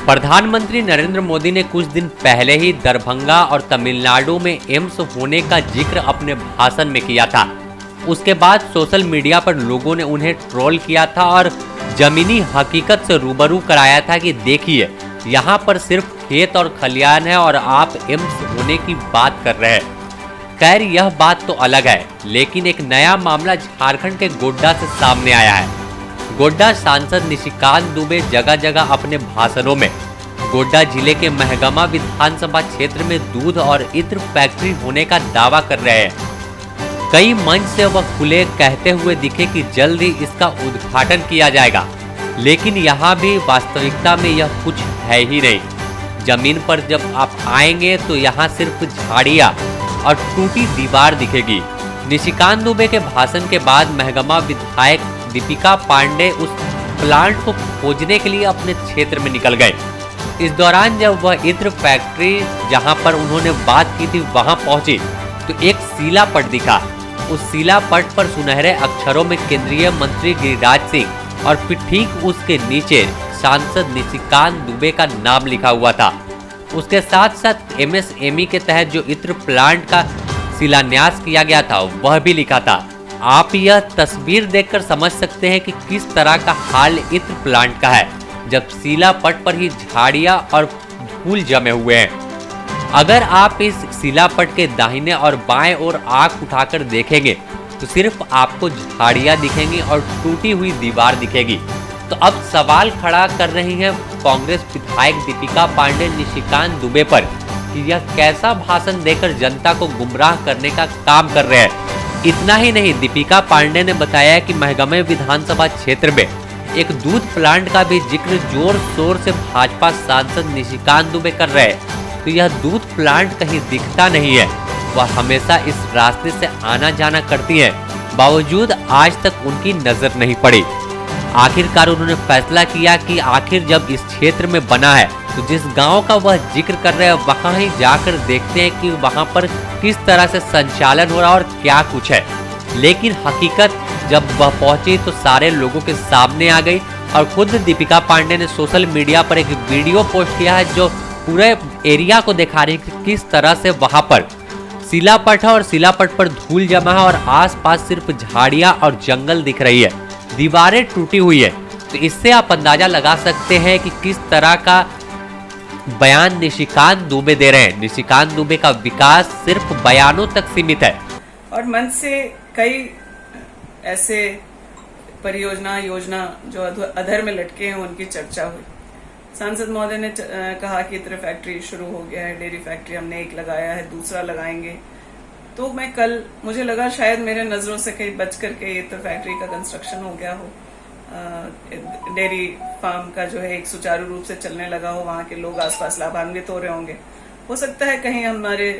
प्रधानमंत्री नरेंद्र मोदी ने कुछ दिन पहले ही दरभंगा और तमिलनाडु में एम्स होने का जिक्र अपने भाषण में किया था। उसके बाद सोशल मीडिया पर लोगों ने उन्हें ट्रोल किया था और जमीनी हकीकत से रूबरू कराया था कि देखिए, यहाँ पर सिर्फ खेत और खलियान है और आप एम्स होने की बात कर रहे हैं। खैर, यह बात तो अलग है, लेकिन एक नया मामला झारखंड के गोड्डा से सामने आया है। गोड्डा सांसद निशिकांत दुबे जगह जगह अपने भाषणों में गोड्डा जिले के महगमा विधानसभा क्षेत्र में दूध और इत्र फैक्ट्री होने का दावा कर रहे हैं। कई मंच से वह खुले कहते हुए दिखे कि जल्द ही इसका उद्घाटन किया जाएगा, लेकिन यहाँ भी वास्तविकता में यह कुछ है ही नहीं। जमीन पर जब आप आएंगे तो यहाँ सिर्फ झाड़ियाँ और टूटी दीवार दिखेगी। निशिकांत दुबे के भाषण के बाद महगमा विधायक दीपिका पांडे उस प्लांट को खोजने के लिए अपने क्षेत्र में निकल गए। इस दौरान जब वह इत्र फैक्ट्री जहां पर उन्होंने बात की थी वहां पहुंचे तो एक शिलापट दिखा। उस शिलापट पर सुनहरे अक्षरों में केंद्रीय मंत्री गिरिराज सिंह और फिर ठीक उसके नीचे सांसद निशिकांत दुबे का नाम लिखा हुआ था। उसके साथ साथ MSME के तहत जो इत्र प्लांट का शिलान्यास किया गया था वह भी लिखा था। आप यह तस्वीर देखकर समझ सकते हैं कि किस तरह का हाल इत्र प्लांट का है, जब शिलापट पर ही झाड़ियां और धूल जमे हुए हैं। अगर आप इस शिलापट के दाहिने और बाएं ओर आंख उठाकर देखेंगे तो सिर्फ आपको झाड़ियां दिखेंगी और टूटी हुई दीवार दिखेगी। तो अब सवाल खड़ा कर रही है कांग्रेस विधायक दीपिका पांडे निशिकांत दुबे पर कि यह कैसा भाषण देकर जनता को गुमराह करने का काम कर रहे हैं। इतना ही नहीं, दीपिका पांडे ने बताया कि महगमे विधानसभा क्षेत्र में एक दूध प्लांट का भी जिक्र जोर शोर से भाजपा सांसद निशिकांत दुबे कर रहे हैं। तो यह दूध प्लांट कहीं दिखता नहीं है। वह हमेशा इस रास्ते से आना जाना करती हैं, बावजूद आज तक उनकी नजर नहीं पड़ी। आखिरकार उन्होंने फैसला किया कि आखिर जब इस क्षेत्र में बना है तो जिस गांव का वह जिक्र कर रहे हैं वहां ही जाकर देखते हैं कि वहां पर किस तरह से संचालन हो रहा है और क्या कुछ है। लेकिन हकीकत जब वह पहुंची तो सारे लोगों के सामने आ गई और खुद दीपिका पांडे ने सोशल मीडिया पर एक वीडियो पोस्ट किया है जो पूरे एरिया को दिखा रही है कि किस तरह से वहां पर शिलापट है और शिलापट पर धूल जमा है और आसपास सिर्फ झाड़ियां और जंगल दिख रही है, दीवारें टूटी हुई है। तो इससे आप अंदाजा लगा सकते हैं कि किस तरह का बयान निशिकांत दुबे दे रहे हैं। निशिकांत दुबे का विकास सिर्फ बयानों तक सीमित है। और मंच से कई ऐसे परियोजना योजना जो अधर में लटके हैं उनकी चर्चा हुई। सांसद महोदय ने कहा कि इत्र फैक्ट्री शुरू हो गया है, डेयरी फैक्ट्री हमने एक लगाया है, दूसरा लगाएंगे। तो मैं कल मुझे लगा शायद मेरे नजरों से कहीं बच करके इत्र फैक्ट्री का कंस्ट्रक्शन हो गया हो, डेयरी फार्म का जो है एक सुचारू रूप से चलने लगा हो, वहां के लोग आसपास लाभान्वित हो रहे होंगे। हो सकता है कहीं हमारे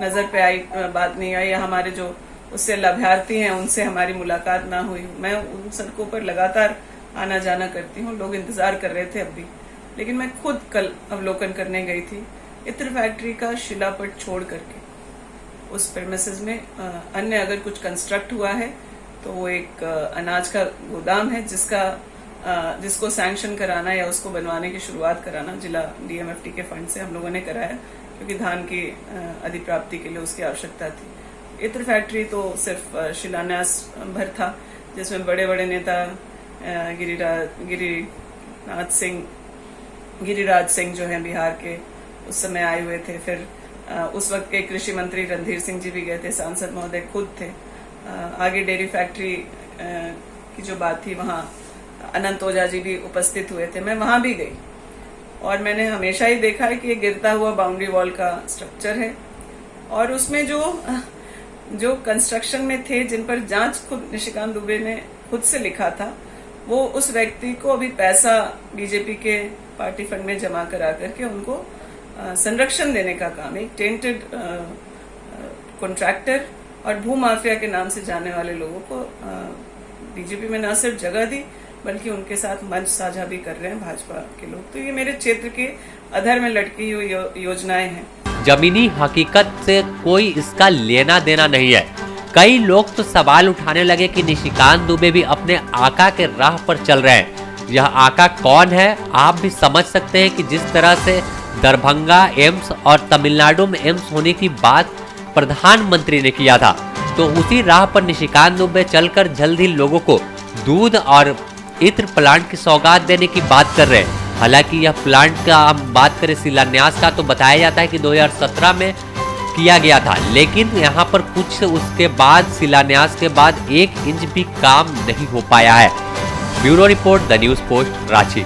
नजर पे आई बात नहीं आई या हमारे जो उससे लाभार्थी हैं उनसे हमारी मुलाकात ना हुई। मैं उन सड़कों पर लगातार आना जाना करती हूँ, लोग इंतजार कर रहे थे अब भी, लेकिन मैं खुद कल अवलोकन करने गई थी। इत्र फैक्ट्री का शिलापट छोड़ करके उस प्रेमिसेस में अन्य अगर कुछ कंस्ट्रक्ट हुआ है तो वो एक अनाज का गोदाम है जिसको सैंक्शन कराना या उसको बनवाने की शुरुआत कराना जिला DMFT के फंड से हम लोगों ने कराया, क्योंकि धान की अधिप्राप्ति के लिए उसकी आवश्यकता थी। इत्र फैक्ट्री तो सिर्फ शिलान्यास भर था, जिसमें बड़े बड़े नेता गिरिराज सिंह जो हैं बिहार के, उस समय आए हुए थे। फिर उस वक्त के कृषि मंत्री रणधीर सिंह जी भी गए थे, सांसद महोदय खुद थे। आगे डेयरी फैक्ट्री की जो बात थी वहाँ अनंत ओझा जी भी उपस्थित हुए थे। मैं वहां भी गई और मैंने हमेशा ही देखा है कि ये गिरता हुआ बाउंड्री वॉल का स्ट्रक्चर है और उसमें जो कंस्ट्रक्शन में थे, जिन पर जांच खुद निशिकांत दुबे ने खुद से लिखा था, वो उस व्यक्ति को अभी पैसा बीजेपी के पार्टी फंड में जमा करा करके उनको संरक्षण देने का काम, एक टेंटेड कॉन्ट्रैक्टर और भूमाफिया के नाम से जाने वाले लोगों को बीजेपी में न सिर्फ जगह दी बल्कि उनके साथ मंच साझा भी कर रहे हैं भाजपा के लोग। तो ये मेरे क्षेत्र के अधर में लटकी हुई योजनाएं हैं। जमीनी हकीकत से कोई इसका लेना देना नहीं है। कई लोग तो सवाल उठाने लगे कि निशिकांत दुबे भी अपने आका के राह पर चल रहे हैं। यह आका कौन है आप भी समझ सकते हैं कि जिस तरह से दरभंगा एम्स और तमिलनाडु में एम्स होने की बात प्रधानमंत्री ने किया था, तो उसी राह पर निशिकांत दुबे चलकर जल्द ही लोगों को दूध और इत्र प्लांट की सौगात देने की बात कर रहे हैं। हालांकि यह प्लांट का हम बात करें शिलान्यास का, तो बताया जाता है कि 2017 में किया गया था, लेकिन यहाँ पर कुछ उसके बाद शिलान्यास के बाद 1 इंच भी काम नहीं हो पाया है। Bureau report, the news post, Ranchi.